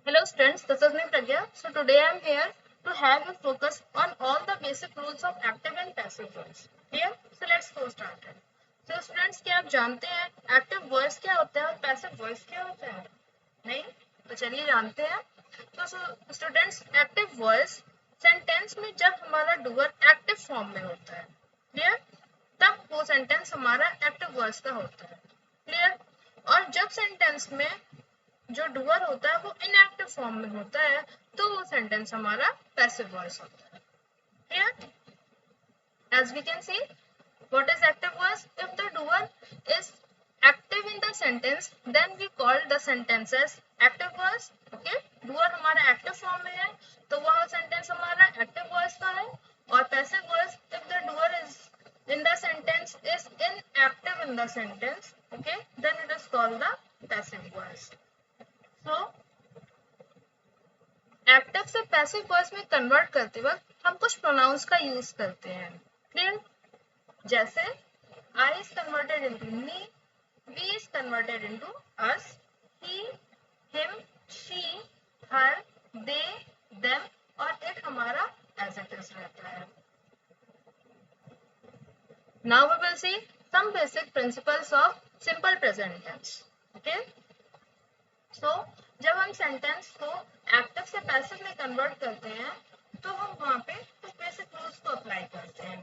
Hello students, this is me Pragya. So today I am here to have a focus on all the basic rules of active and passive voice. Clear? So let's go started. So students, क्या आप जानते हैं active voice क्या होता है और passive voice क्या होता है? नहीं? तो चलिए जानते हैं. तो स्टूडेंट्स, एक्टिव वॉइस सेंटेंस में जब हमारा डूअर एक्टिव फॉर्म में होता है, क्लियर, तब वो सेंटेंस हमारा एक्टिव वॉइस का होता है. क्लियर? और जब सेंटेंस में जो डूअर होता है वो इनएक्टिव फॉर्म में होता है तो वो सेंटेंस हमारा पैसिव वॉइस होता है. Clear? As we can see, what is active voice? If the doer is active in the sentence, then we call the sentence as active voice. Okay? Doer हमारा active form में है, तो वह sentence हमारा active voice का है. और passive voice, if the doer is in the sentence is inactive in the sentence, okay, then it is called the passive voice. So, active से पैसिव वॉइस में कन्वर्ट करते वक्त हम कुछ प्रोनाउंस का यूज करते हैं. क्लियर? जैसे I is converted into me, we is converted into us, he, him, she, her, they, them और इट हमारा एज इट इज रहता है. Now we will see some basic principles of simple present tense. Okay, so जब हम sentence को active से passive में convert करते हैं तो हम वहाँ पे कुछ बेसिक रूल्स को अप्लाई करते हैं.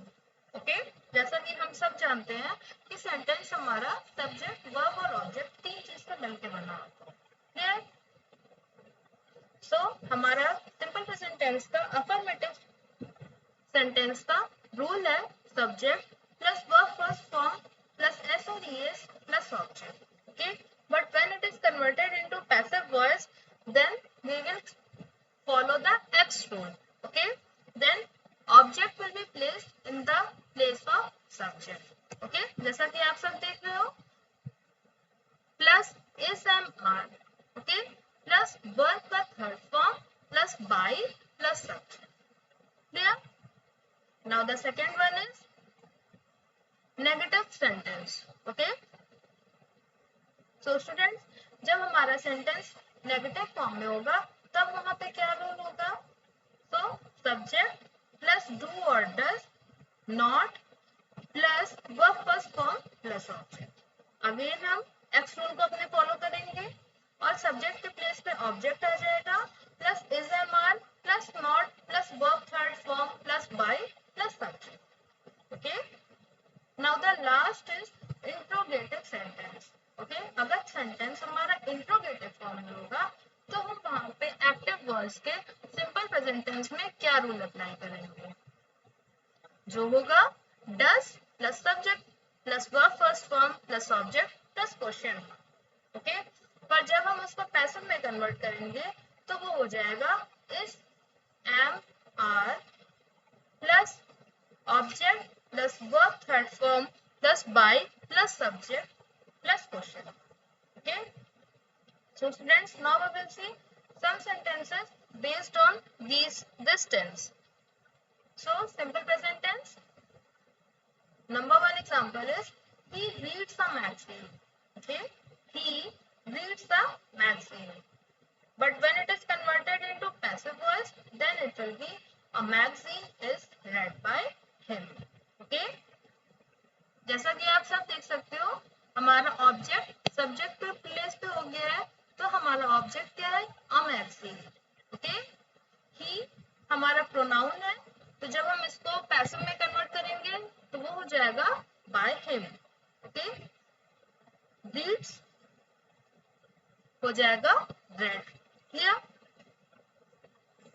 ओके, जैसा कि हम सब जानते हैं कि सेंटेंस हमारा सब्जेक्ट, वर्ब और ऑब्जेक्ट तीन चीज से मिलकर बना होता है. क्लियर? सो हमारा सिंपल प्रेजेंट टेंस का अफर्मेटिव सेंटेंस का रूल है subject plus verb first form plus S और ES plus object. Okay, but when it is converted into passive voice, then we will follow the X rule. Okay, then object will be placed in the place of subject. Okay, जैसा कि आप सब देख रहे हो, plus is am are, okay, plus verb का third form plus by plus subject. Clear? Now the second one is negative sentence. Okay, so students, जब हमारा सेंटेंस नेगेटिव फॉर्म में होगा तब वहां पे क्या रूल होगा? सो सब्जेक्ट प्लस डू और does not plus verb first form plus object. Again हम एक्स रूल को अपने फॉलो करेंगे और सब्जेक्ट के प्लेस पे ऑब्जेक्ट आ जाएगा plus is am are plus not plus verb third form plus by plus subject. Okay, now the last is interrogative sentence. Okay, अगर सेंटेंस हमारा इंट्रोगेटिव फॉर्म में होगा तो हम वहां पे एक्टिव वर्ड्स के सिंपल प्रेजेंट टेंस में क्या रूल अप्लाई करेंगे? जो होगा does plus subject plus verb first form plus object plus question. Okay, पर जब हम उसको पैसिव में कन्वर्ट करेंगे तो वो हो जाएगा is am are plus object plus verb third form plus by plus subject plus question. Okay, so students, now we will see some sentences based on this tense. So simple present tense, number one example is he reads the magazine. Okay, he reads the magazine, but when it is converted into passive voice then it will be a magazine is read by him. Okay, जैसा कि आप सब देख सकते हो हमारा object subject पे place पे हो गया है तो हमारा ऑब्जेक्ट क्या है? A magazine. ओके, ही हमारा प्रोनाउन है तो जब हम इसको पैसिव में कन्वर्ट करेंगे तो वो हो जाएगा बाय हिम. ओके, रीड्स हो जाएगा read. Clear?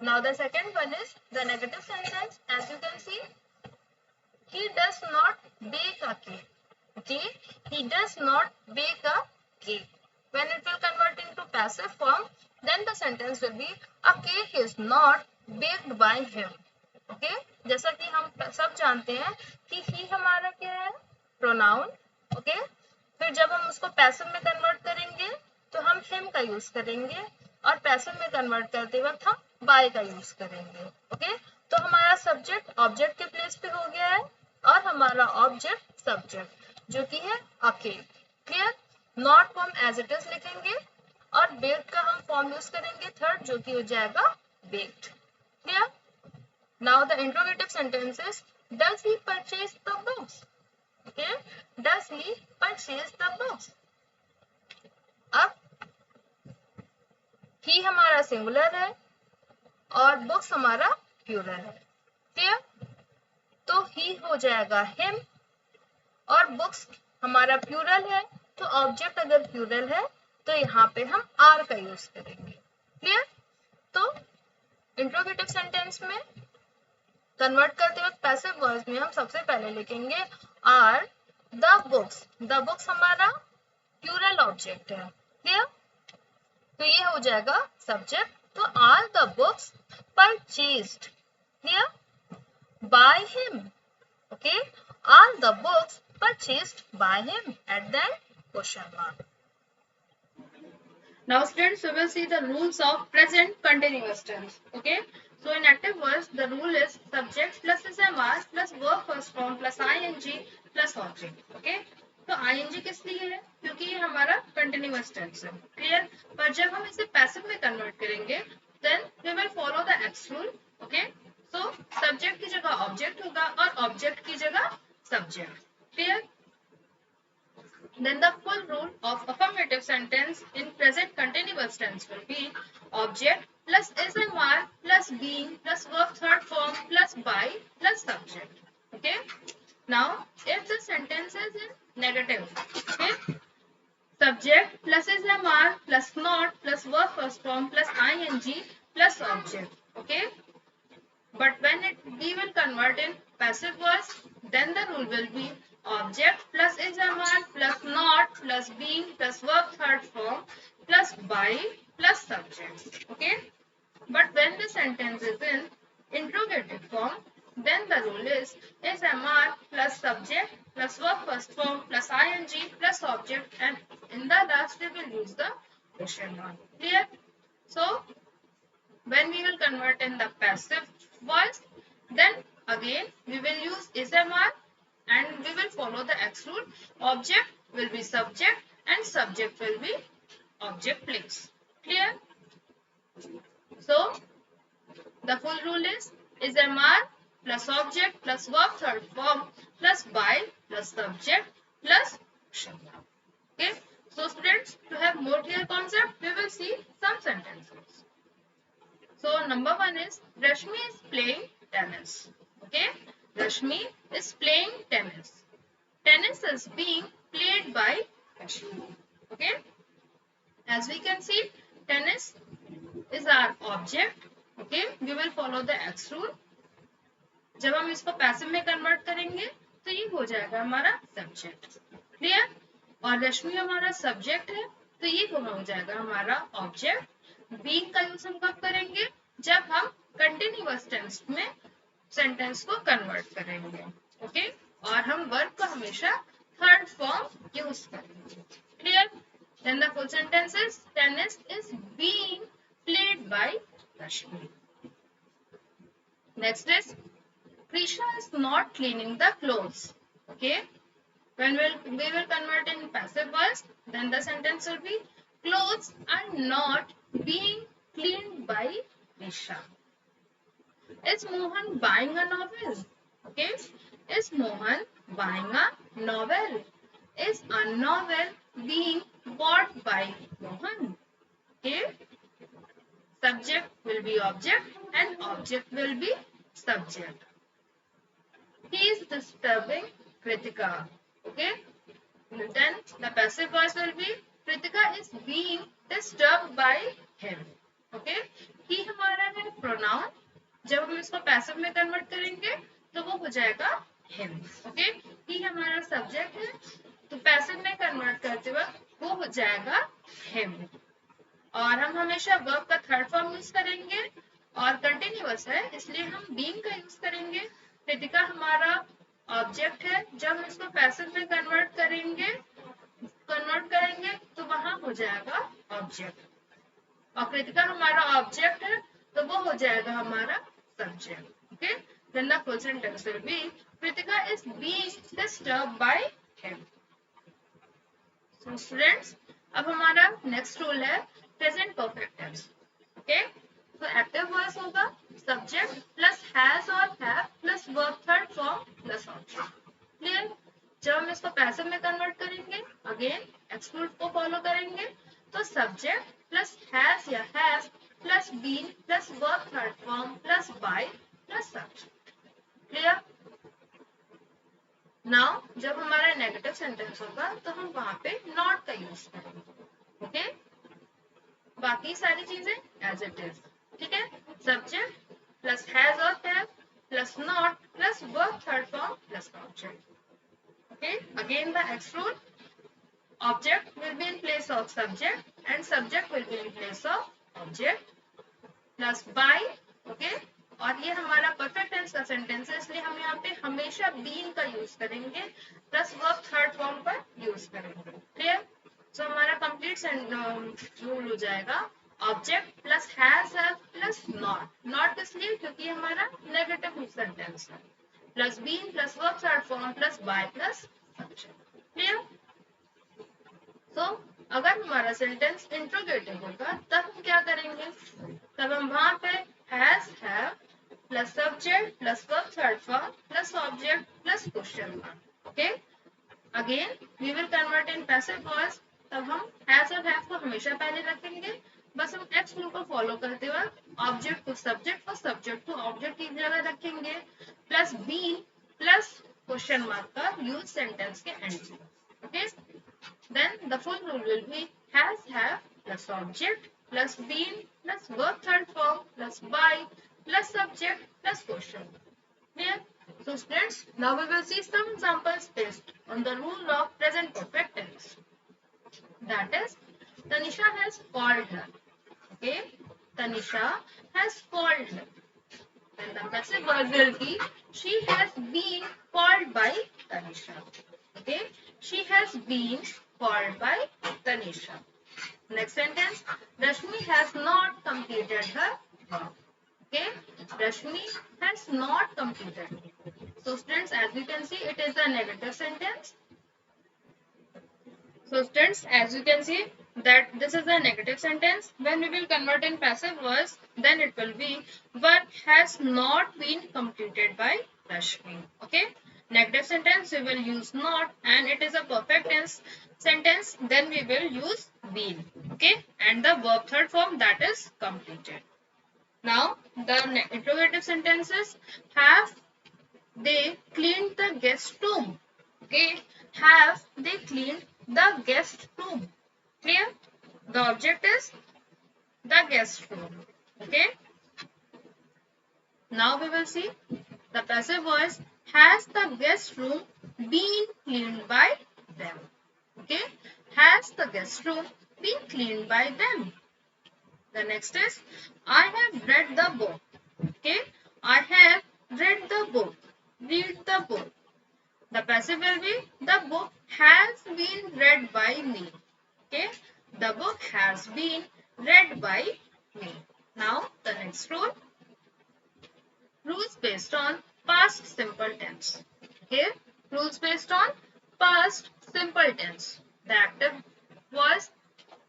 Now the second one is the negative sentence. As you can see, he does not bake a cake. Okay, he does not bake a cake. When it will convert into passive form, then the sentence will be a cake is not baked by him. Okay, जैसा कि हम सब जानते हैं कि he हमारा क्या है? प्रोनाउन. ओके, फिर जब हम उसको पैसिव में कन्वर्ट करेंगे तो हम him का यूज करेंगे और पैसिव में कन्वर्ट करते वक्त हम by का यूज करेंगे. ओके, तो हमारा सब्जेक्ट ऑब्जेक्ट के प्लेस पे हो गया है और हमारा ऑब्जेक्ट सब्जेक्ट जो कि है अ केक. क्लियर? नॉट को हम एज इट इज लिखेंगे और बेक्ड का हम फॉर्म यूज करेंगे थर्ड, जो कि हो जाएगा baked. Clear? Now the interrogative sentence is does he purchase the books? Okay, does he purchase the books? अब ही हमारा सिंगुलर है और बुक्स हमारा प्लूरल है। क्लियर? तो ही हो जाएगा हिम और बुक्स हमारा प्लूरल है, तो ऑब्जेक्ट अगर प्लूरल है तो यहाँ पे हम आर का यूज करेंगे। क्लियर? तो इंट्रोगेटिव सेंटेंस में कन्वर्ट करते वक्त पैसिव वॉइस में हम सबसे पहले लिखेंगे are the books. The books हमारा प्लूरल ऑब्जेक्ट है। क्लियर? तो ये हो जाएगा सब्जेक्ट, तो are the books purchased, clear, by him. Okay, are the books purchased by him at the question mark. Now students, we will see the rules of present continuous tense. Okay, so in active voice the rule is subject plus SMR plus verb first form plus ing plus object. Okay, तो ing किस लिए है? क्योंकि ये हमारा continuous tense है। Clear? पर जब हम इसे पैसिव में कन्वर्ट करेंगे then we will follow the X rule. Okay, so subject की जगह ऑब्जेक्ट होगा और ऑब्जेक्ट की जगह subject. Clear? Then the full rule of affirmative sentence in present continuous tense will be object plus SMR plus being plus verb third form plus by plus subject. Okay. Now, if the sentence is in negative, okay, subject plus SMR plus not plus verb first form plus ing plus object. Okay. But when we will convert in passive voice, then the rule will be object plus SMR plus not plus being plus verb third form plus by plus subject. Okay. But when the sentence is in interrogative form, then the rule is SMR plus subject plus verb first form plus ing plus object, and in the last we will use the question mark. Clear? So when we will convert in the passive voice, then again we will use SMR and we will follow the X rule. Object will be subject and subject will be object place. Clear? So the full rule is SMR plus object plus verb third form plus by plus subject plus action. Okay. So students, to have more clear concept, we will see some sentences. So number one is Rashmi is playing tennis. Okay, Rashmi is playing tennis. Tennis is being played by Rashmi. Okay, as we can see, tennis is our object. Okay, we will follow the X rule. जब हम इसको passive में convert करेंगे तो ये हो जाएगा हमारा सब्जेक्ट। क्लियर? और रश्मि हमारा सब्जेक्ट है तो ये हो जाएगा हमारा ऑब्जेक्ट। बीइंग का यूज हम कब करेंगे? जब हम कंटिन्यूअस टेंस में सेंटेंस को कन्वर्ट करेंगे। ओके, और हम वर्ब का हमेशा थर्ड फॉर्म यूज करेंगे। Clear? Then the full sentence is tennis is being played by Rashmi. Next is Krisha is not cleaning the clothes. Okay, when we will convert in passive voice, then the sentence will be clothes are not being cleaned by Krisha. Is Mohan buying a novel? Okay, is Mohan buying a novel? Is a novel being bought by Mohan? Okay, subject will be object and object will be subject. He is disturbing Kritika. Okay, then the passive voice will be Kritika is being disturbed by him. Okay, he हमारा है pronoun, जब हम इसको passive में convert करेंगे तो वो हो जाएगा him. Okay, he हमारा subject है तो passive में convert करते वक्त वो हो जाएगा him. और हम हमेशा verb का third form यूज करेंगे और continuous है इसलिए हम being का यूज करेंगे। कृतिका हमारा ऑब्जेक्ट है, जब हम इसको पैसिव में कन्वर्ट करेंगे तो वहां हो जाएगा ऑब्जेक्ट, और कृतिका हमारा ऑब्जेक्ट है तो वो हो जाएगा हमारा subject. Okay, then the full sentence will be Kritika is being disturbed by him. So students, अब हमारा नेक्स्ट रूल है प्रेजेंट परफेक्ट टेंस। ओके, तो एक्टिव वॉइस होगा सब्जेक्ट प्लस हैज और have plus verb third form plus object. Clear? जब हम इसको passive में कन्वर्ट करेंगे, अगेन एक्सक्लूड को फॉलो करेंगे, तो सब्जेक्ट प्लस हैज या have plus been plus verb third form plus by plus subject. Clear? Now जब हमारा नेगेटिव सेंटेंस होगा तो हम वहां पे नॉट का यूज करेंगे। ओके, बाकी सारी चीजें एज इट इज। ठीक है, सब्जेक्ट प्लस हैज और have plus not plus verb third form plus object. Okay, again the exclude, object will be in place of subject and subject will be in place of object plus by। Okay, और ये हमारा perfect tense का sentence है, इसलिए हम यहाँ पे हमेशा बीन का यूज करेंगे प्लस वर्ब थर्ड फॉर्म पर यूज करेंगे। क्लियर? तो हमारा कंप्लीट रूल हो जाएगा object plus has have plus not. Not इसलिए क्योंकि हमारा नेगेटिव सेंटेंस है, plus been plus verb third form plus by plus subject. Clear? तो अगर हमारा सेंटेंस इंट्रोगेटिव होगा तब हम क्या करेंगे, तब हम वहां पे has have plus subject plus verb third form plus object plus question mark. Okay, again we will convert in passive voice, तब हम हैज और हैव को हमेशा पहले रखेंगे, बस हम एक्स रूल को फॉलो करते हुए ऑब्जेक्ट को सब्जेक्ट और सब्जेक्ट को ऑब्जेक्ट की जगह रखेंगे plus been plus question mark का यूज सेंटेंस के एंड में। Okay, then the full rule will be has have plus object plus been plus verb third form plus by plus subject plus question. Clear? So students, now we will see some examples based on the rule of present perfect tense. That is, Tanisha has called her. Okay, Tanisha has called her. And the passive verb will be she has been called by Tanisha. Okay, she has been called by Tanisha. Next sentence, Rashmi has not completed her work. Okay, Rashmi has not completed. So students, as you can see, it is a negative sentence. So students, as you can see that this is a negative sentence. When we will convert in passive voice, then it will be work has not been completed by Rashmi. Okay, negative sentence we will use not, and it is a perfect tense sentence, then we will use been. Okay, and the verb third form, that is completed. Now the interrogative sentences, have they cleaned the guest room? Okay, have they cleaned the guest room? Clear? The object is the guest room. Okay, now we will see the passive voice, has the guest room been cleaned by them? Okay, has the guest room been cleaned by them? The next is, I have read the book. Okay, I have read the book. Read the book. The passive will be, the book has been read by me. Okay, the book has been read by me. Now the next rule, rules based on past simple tense. Here, rules based on past simple tense. The active voice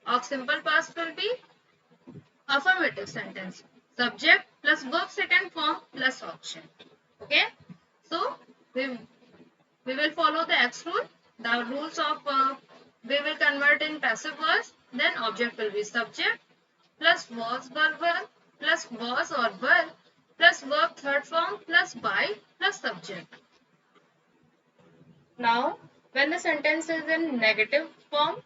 of simple past will be affirmative sentence, subject plus verb second form plus object. Okay, so we will follow the X rule. The rules of we will convert in passive voice, then object will be subject plus was verb plus was or were plus verb third form plus by plus subject. Now, when the sentence is in negative form,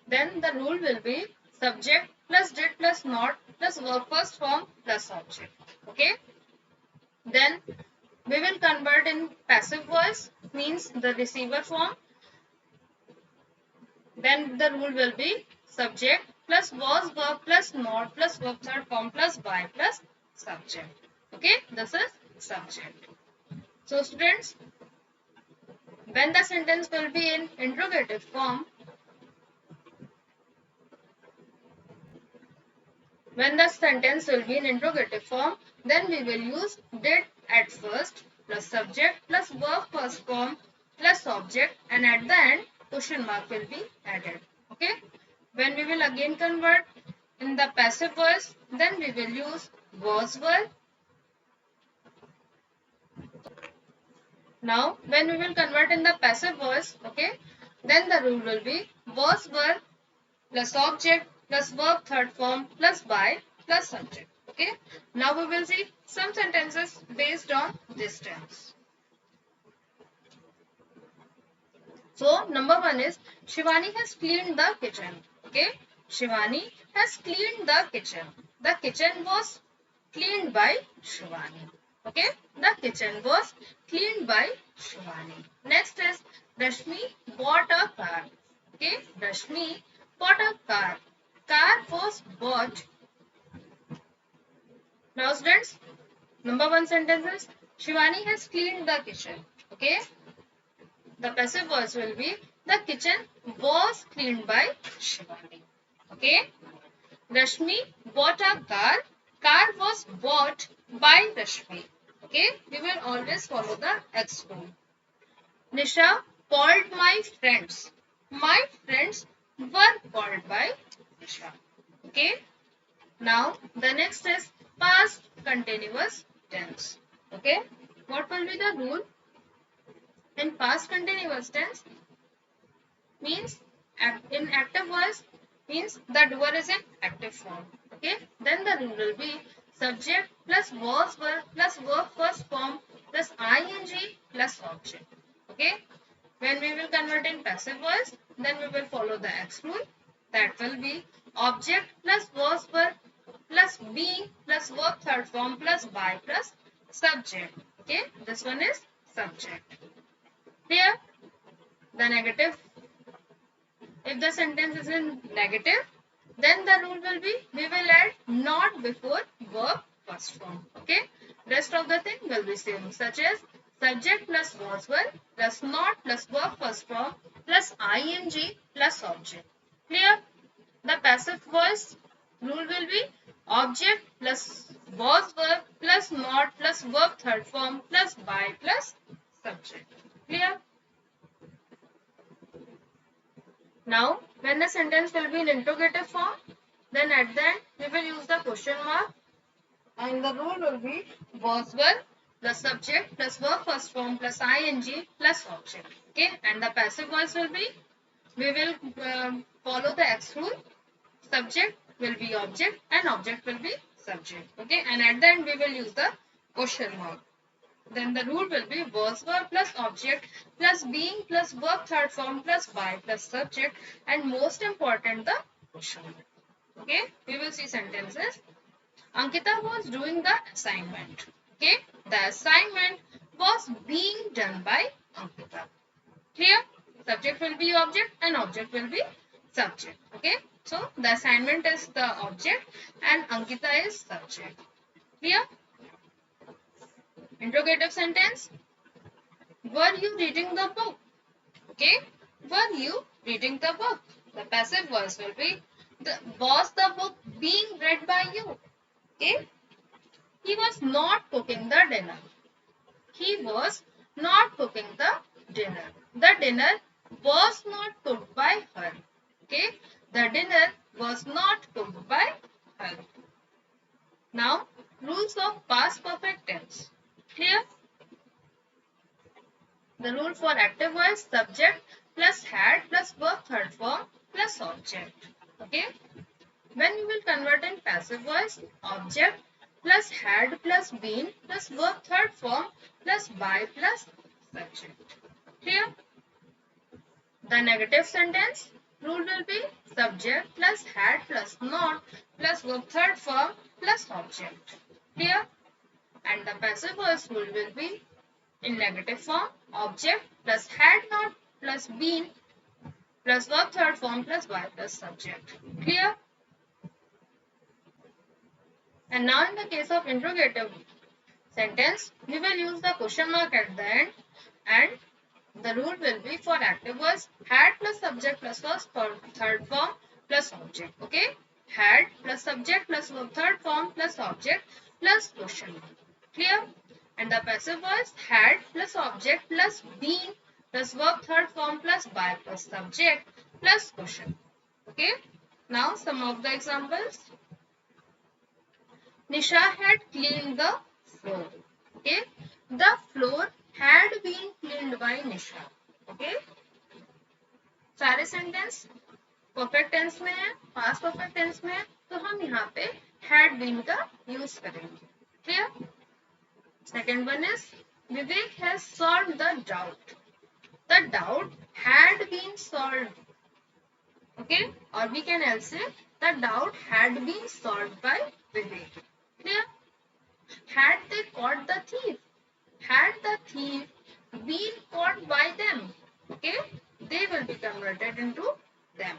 then the rule will be subject plus did plus not plus verb first form plus object. Okay. Then we will convert in passive voice, means the receiver form. Then the rule will be subject plus was verb plus not plus verb third form plus by plus subject. Okay, this is subject. So students, when the sentence will be in interrogative form, then we will use did at first plus subject plus verb first form plus object, and at the end question mark will be added. Okay, when we will again convert In the passive voice, then we will use was were. Now, when we will convert in the passive voice, okay, then the rule will be was were plus object plus verb third form plus by plus subject. Okay. Now we will see some sentences based on this tense. So number one is Shivani has cleaned the kitchen. Okay. Shivani has cleaned the kitchen. The kitchen was cleaned by Shivani. Okay. The kitchen was cleaned by Shivani. Next is Rashmi bought a car. Okay. Rashmi bought a car. Car was bought. Now students, number one sentence is Shivani has cleaned the kitchen. Okay. The passive voice will be the kitchen was cleaned by Shivani. Okay. Rashmi bought a car. Car was bought by Rashmi. Okay. We will always follow the X rule. Nisha called my friends. My friends were called by Nisha. Okay. Now the next is past continuous tense. Okay. What will be the rule? In past continuous tense means in active voice means the doer is in active form. Okay. Then the rule will be subject plus was were plus verb first form plus ing plus object. Okay. When we will convert in passive voice, then we will follow the X rule. That will be object plus was were plus being plus verb third form plus by plus subject. Okay. This one is subject. Here, the negative. If the sentence is in negative, then the rule will be we will add not before verb first form. Okay. Rest of the thing will be same, such as subject plus was were plus not plus verb first form plus ing plus object. Clear? The passive voice rule will be object plus was were plus not plus verb third form plus by plus subject. Clear? Now, when the sentence will be in interrogative form, then at the end we will use the question mark and the rule will be was were plus subject plus verb first form plus ing plus object. Okay, and the passive voice will be we will follow the X rule. Subject will be object and object will be subject. Okay, and at the end we will use the question mark. Then the rule will be was were plus object plus being plus verb third form plus by plus subject and most important the question. Okay, we will see sentences. Ankita was doing the assignment. Okay, the assignment was being done by Ankita. Clear? Subject will be object and object will be subject. Okay, so the assignment is the object and Ankita is subject. Clear? Interrogative sentence. Were you reading the book? Okay. Were you reading the book? The passive voice will be was the book being read by you? Okay. He was not cooking the dinner. He was not cooking the dinner. The dinner was not cooked by her. Okay. The dinner was not cooked by her. Now, rules of past perfect tense. Clear? The rule for active voice subject plus had plus verb third form plus object. Okay. When we will convert in passive voice, object plus had plus been plus verb third form plus by plus subject. Clear? The negative sentence rule will be subject plus had plus not plus verb third form plus object. Clear? And the passive voice rule will be in negative form object plus had not plus been plus verb third form plus by plus subject. Clear? And now in the case of interrogative sentence, we will use the question mark at the end and the rule will be for active voice had plus subject plus first third form plus object. Okay? Had plus subject plus verb third form plus object plus question mark. Clear? And the passive voice had plus object plus been plus verb third form plus by plus subject plus question. Okay. Now some of the examples. Nisha had cleaned the floor. Okay. The floor had been cleaned by Nisha. Okay. सारे sentence perfect tense में है, past perfect tense में है, तो हम यहाँ पे had been का यूज करेंगे. Clear. Second one is Vivek has solved the doubt. The doubt had been solved. Okay. और we can also say the doubt had been solved by Vivek. Clear. Had they caught the thief? Had the thief been caught by them? Okay, they will be converted into them.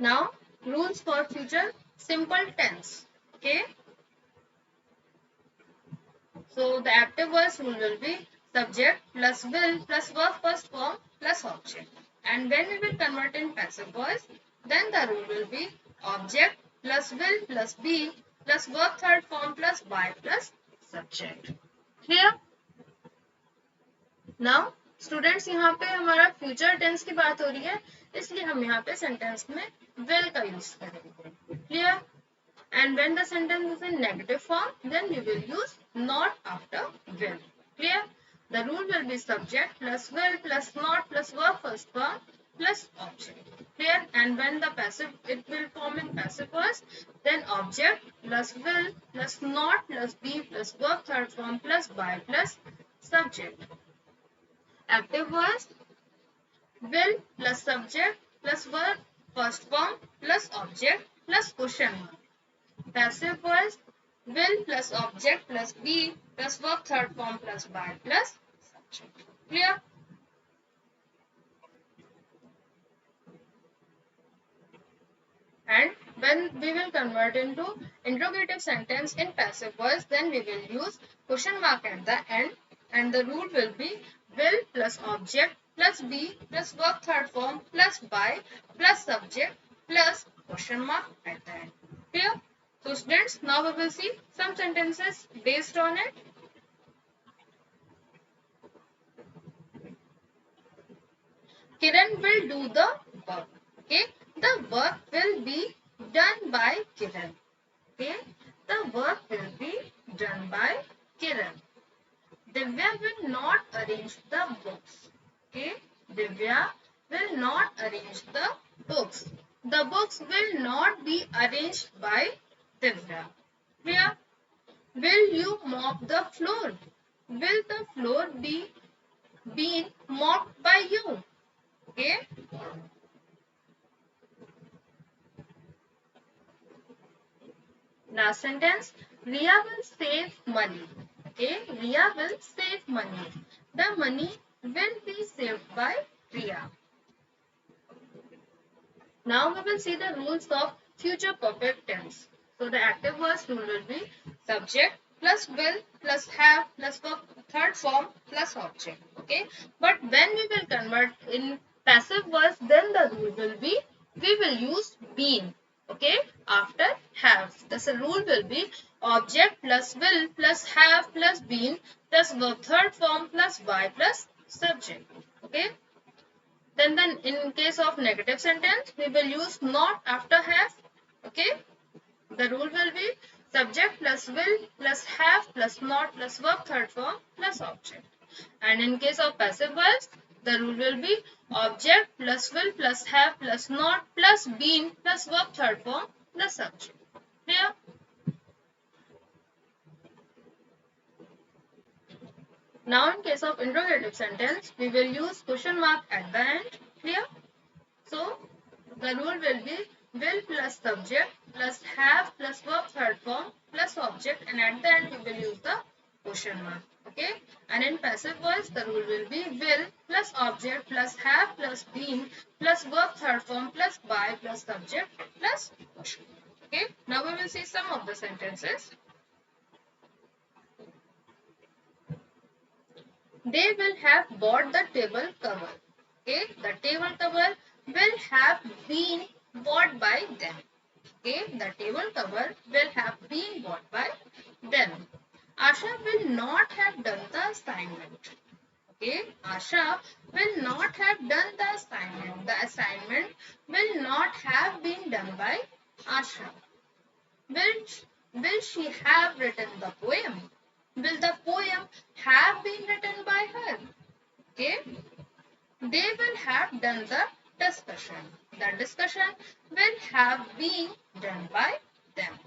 Now, rules for future simple tense. Okay, so the active voice rule will be subject plus will plus verb first form plus object. And when we will convert in passive voice, then the rule will be object plus will plus be plus verb third form plus by plus subject. Clear? Now students, यहाँ पे हमारा future tense की बात हो रही है, इसलिए हम यहाँ पे सेंटेंस में will का यूज करेंगे. Clear? And when the sentence is in negative form, then we will use not after will. Clear? The rule will be subject plus will plus not plus verb first form plus object. Clear? And when the passive, it will form in passive voice, then object plus will plus not plus be plus verb third form plus by plus subject. Active voice will plus subject plus verb first form plus object plus question mark. Passive voice will plus object plus be plus verb third form plus by plus subject. Clear? And when we will convert into interrogative sentence in passive voice, then we will use question mark at the end, and the rule will be will plus object plus be plus verb third form plus by plus subject plus question mark at the end. Clear? So students, now we will see some sentences based on it. Kiran will do the work. Okay, the work will be done by Kiran. Okay, the work will be done by Kiran. Divya will not arrange the books. Okay, Divya will not arrange the books. The books will not be arranged by Divya. Clear? Will you mop the floor? Will the floor be been mopped by you? Okay. Last sentence. Riya will save money. Okay. Riya will save money. The money will be saved by Riya. Now we will see the rules of future perfect tense. So the active voice rule will be subject plus will plus have plus verb third form plus object. Okay. But when we will convert in passive voice, then the rule will be we will use been. Okay. After have. Thus the rule will be object plus will plus have plus been plus verb third form plus by plus subject. Okay. Then in case of negative sentence, we will use not after have. Okay. The rule will be subject plus will plus have plus not plus verb third form plus object. And in case of passive voice, the rule will be object plus will plus have plus not plus been plus verb third form plus subject. Clear? Now in case of interrogative sentence, we will use question mark at the end. Clear? So the rule will be will plus subject plus have plus verb third form plus object, and at the end we will use the question mark. Okay. And in passive voice, the rule will be will plus object plus have plus been plus verb third form plus by plus subject plus question. Okay. Now we will see some of the sentences. They will have bought the table cover. Okay, the table cover will have been bought by them. Okay, the table cover will have been bought by them. Asha will not have done the assignment. Okay, Asha will not have done the assignment. The assignment will not have been done by Asha. Will she have written the poem? Will the poem have been written by her? Okay. They will have done the discussion. The discussion will have been done by them.